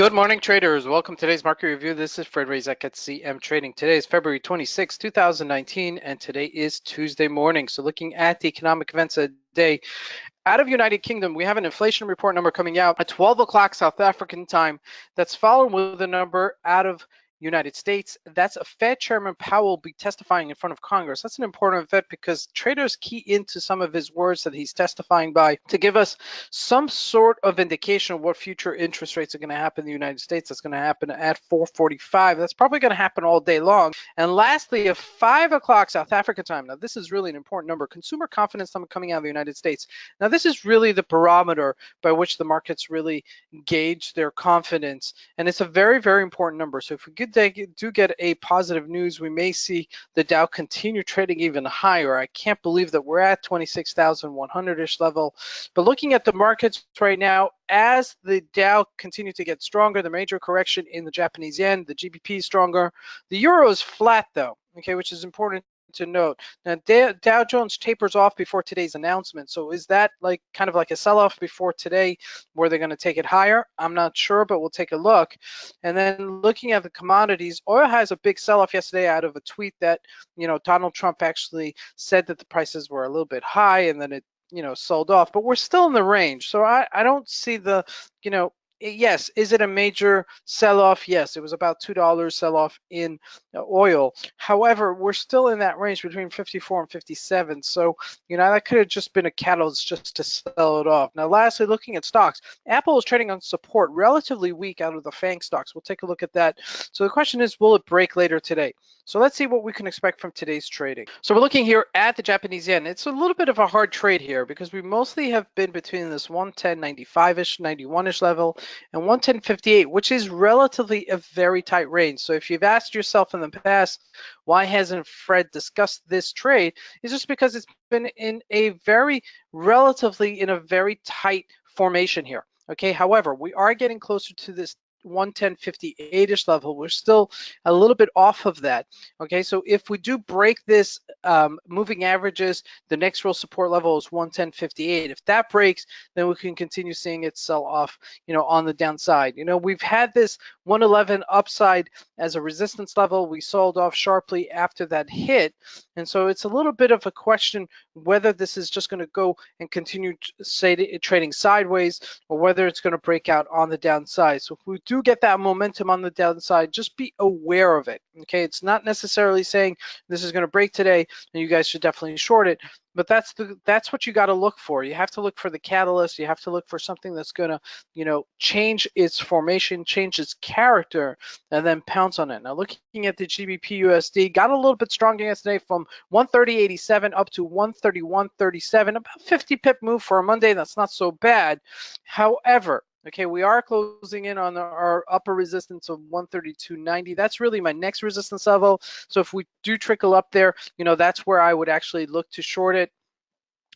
Good morning, traders. Welcome to today's market review. This is Razak at CMTrading. Today is February 26, 2019, and today is Tuesday morning. So looking at the economic events of the day, out of United Kingdom, we have an inflation report number coming out at 12 o'clock South African time. That's followed with a number out of United States. That's a Fed Chairman Powell will be testifying in front of Congress. That's an important event because traders key into some of his words that he's testifying by to give us some sort of indication of what future interest rates are going to happen in the United States. That's going to happen at 4:45. That's probably going to happen all day long. And lastly, at 5 o'clock South Africa time. Now, this is really an important number. Consumer confidence number coming out of the United States. Now, this is really the barometer by which the markets really gauge their confidence. And it's a very, very important number. So if we do get a positive news, we may see the Dow continue trading even higher. I can't believe that we're at 26,100-ish level. But looking at the markets right now, as the Dow continue to get stronger, the major correction in the Japanese yen, the GBP is stronger. The euro is flat though, okay, which is important to note. Now, Dow Jones tapers off before today's announcement. So is that like kind of like a sell-off before today where they're going to take it higher? I'm not sure, but we'll take a look. And then looking at the commodities, oil has a big sell-off yesterday out of a tweet that, Donald Trump actually said that the prices were a little bit high, and then it sold off, but we're still in the range. So I don't see the, yes, is it a major sell-off? Yes, it was about $2 sell-off in oil. However, we're still in that range between 54 and 57. So, that could have just been a catalyst just to sell it off. Now, lastly, looking at stocks, Apple is trading on support, relatively weak out of the FANG stocks. We'll take a look at that. So the question is, will it break later today? So let's see what we can expect from today's trading. So we're looking here at the Japanese yen. It's a little bit of a hard trade here because we mostly have been between this 110.95-ish, 91-ish level and 110.58, which is relatively a very tight range. So if you've asked yourself in the past, why hasn't Fred discussed this trade? It's just because it's been in a very very tight formation here. Okay, however, we are getting closer to this 110.58-ish level. We're still a little bit off of that. Okay, so if we do break this moving averages, the next real support level is 110.58. If that breaks, then we can continue seeing it sell off, on the downside. We've had this 111 upside as a resistance level. We sold off sharply after that hit, and so it's a little bit of a question whether this is just going to go and continue trading sideways or whether it's going to break out on the downside. So if we do get that momentum on the downside, just be aware of it. Okay, it's not necessarily saying this is going to break today and you guys should definitely short it, but that's what you got to look for. You have to look for the catalyst. You have to look for something that's going to change its formation, change its character, and then pounce on it. Now looking at the GBP USD, got a little bit stronger yesterday from 130.87 up to 131.37, about 50 pip move for a Monday. That's not so bad. However, okay, we are closing in on our upper resistance of 132.90. That's really my next resistance level. So if we do trickle up there, that's where I would actually look to short it.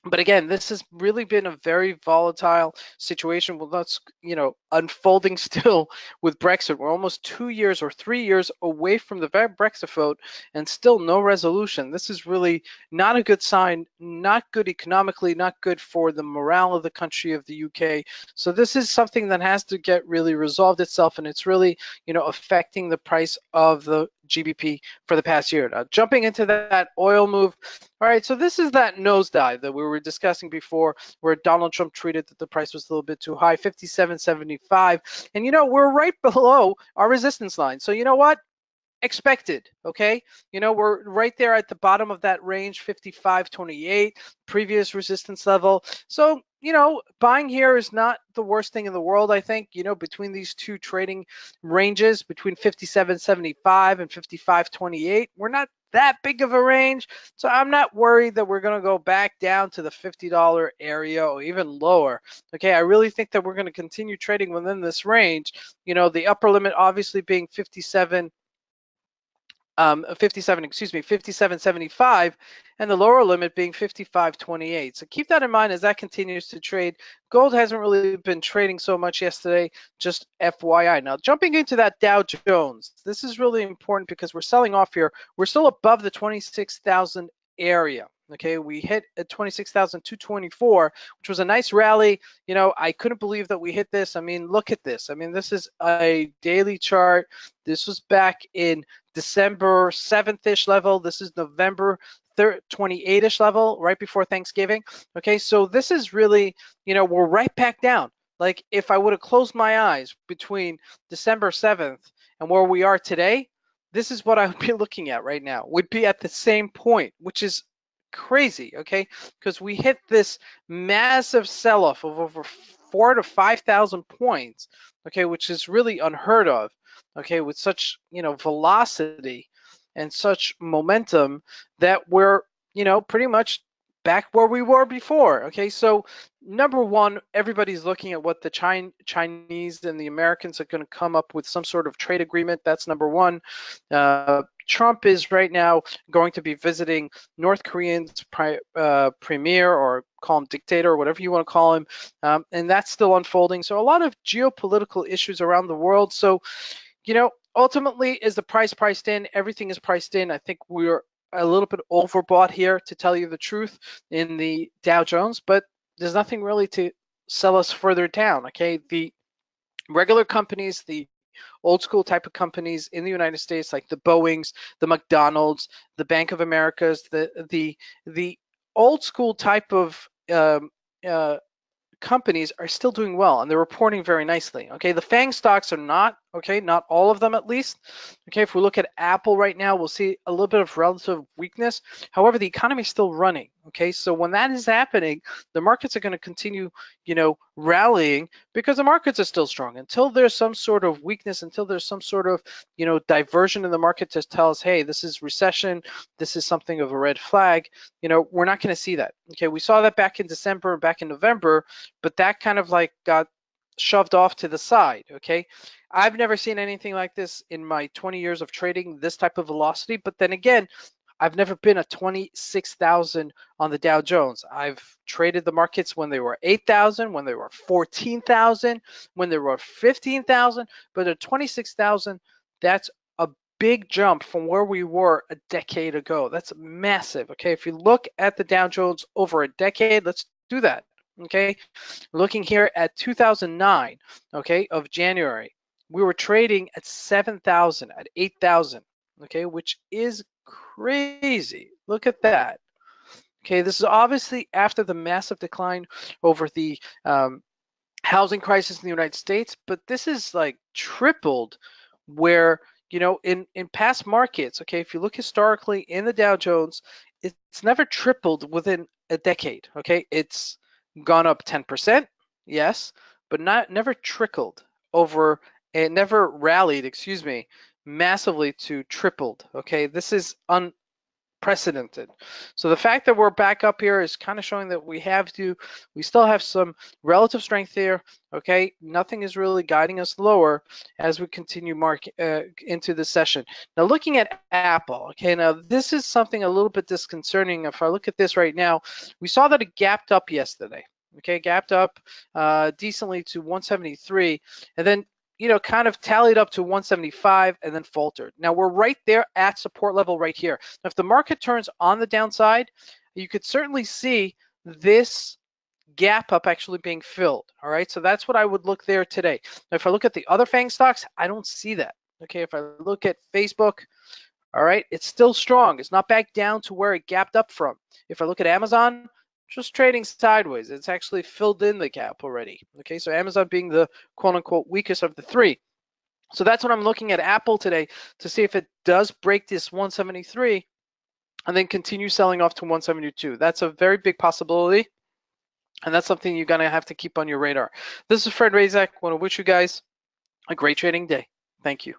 But again, this has really been a very volatile situation. Well, that's, unfolding still with Brexit. We're almost 2 years or 3 years away from the Brexit vote and still no resolution. This is really not a good sign, not good economically, not good for the morale of the country of the UK. So this is something that has to get really resolved itself, and it's really, affecting the price of the GBP for the past year. Now, jumping into that oil move. All right, so this is that nosedive that we were discussing before, where Donald Trump tweeted that the price was a little bit too high, 57.75, and we're right below our resistance line. So you know what? Expected, okay? We're right there at the bottom of that range, 55.28, previous resistance level. So, buying here is not the worst thing in the world, I think. Between these two trading ranges, between 57.75 and 55.28, we're not that big of a range. So I'm not worried that we're going to go back down to the $50 area or even lower. Okay, I really think that we're going to continue trading within this range. The upper limit obviously being 57.75, and the lower limit being 55.28. So keep that in mind as that continues to trade. Gold hasn't really been trading so much yesterday, just FYI. Now jumping into that Dow Jones, this is really important because we're selling off here. We're still above the 26,000 area. Okay, we hit at 26,224, which was a nice rally. You know, I couldn't believe that we hit this. I mean, look at this. I mean, this is a daily chart. This was back in December 7th-ish level. This is November 28-ish level, right before Thanksgiving. Okay, so this is really, you know, we're right back down. Like if I would have closed my eyes between December 7th and where we are today, this is what I would be looking at right now. Would be at the same point, which is crazy, okay? Because we hit this massive sell-off of over 4 to 5,000 points, okay, which is really unheard of, okay, with such, you know, velocity and such momentum that we're, you know, pretty much back where we were before, okay? So number one, everybody's looking at what the Chinese and the Americans are going to come up with some sort of trade agreement. That's number one. Trump is right now going to be visiting North Korean's premier, or call him dictator, or whatever you want to call him, and that's still unfolding. So a lot of geopolitical issues around the world. So, you know, ultimately, is the price priced in? Everything is priced in. I think we're a little bit overbought here, to tell you the truth, in the Dow Jones, but there's nothing really to sell us further down, okay? The regular companies, the old school type of companies in the United States, like the Boeings, the McDonald's, the Bank of Americas, the old school type of uh, companies are still doing well, and they're reporting very nicely. Okay, the FANG stocks are not, okay, not all of them at least. Okay, if we look at Apple right now, we'll see a little bit of relative weakness. However, the economy is still running. Okay, so when that is happening, the markets are going to continue, you know, rallying, because the markets are still strong. Until there's some sort of weakness, until there's some sort of, you know, diversion in the market to tell us, hey, this is recession, this is something of a red flag, you know, we're not going to see that. Okay, we saw that back in December and back in November, but that kind of like got shoved off to the side, okay? I've never seen anything like this in my 20 years of trading, this type of velocity, but then again, I've never been at 26,000 on the Dow Jones. I've traded the markets when they were 8,000, when they were 14,000, when they were 15,000, but at 26,000, that's a big jump from where we were a decade ago. That's massive, okay? If you look at the Dow Jones over a decade, let's do that, okay? Looking here at 2009, okay, of January, we were trading at 7,000, at 8,000, okay, which is crazy. Look at that. Okay, this is obviously after the massive decline over the housing crisis in the United States, but this is like tripled where, you know, in past markets, okay, if you look historically in the Dow Jones, it's never tripled within a decade, okay? It's gone up 10%, yes, but never trickled over, it never rallied, excuse me, massively to tripled, okay? This is unprecedented. So the fact that we're back up here is kind of showing that we still have some relative strength here, okay? Nothing is really guiding us lower as we continue into the session. Now looking at Apple, okay, now this is something a little bit disconcerting. If I look at this right now, we saw that it gapped up yesterday, okay, gapped up decently to 173, and then, you know, kind of tallied up to 175 and then faltered. Now we're right there at support level right here. Now, if the market turns on the downside, you could certainly see this gap up actually being filled. All right, so that's what I would look there today. Now, if I look at the other FANG stocks, I don't see that. Okay, if I look at Facebook, all right, it's still strong. It's not back down to where it gapped up from. If I look at Amazon, just trading sideways. It's actually filled in the gap already. Okay, so Amazon being the quote unquote weakest of the three. So that's what I'm looking at Apple today, to see if it does break this 173 and then continue selling off to 172. That's a very big possibility, and that's something you're gonna have to keep on your radar. This is Fred Razak. I want to wish you guys a great trading day. Thank you.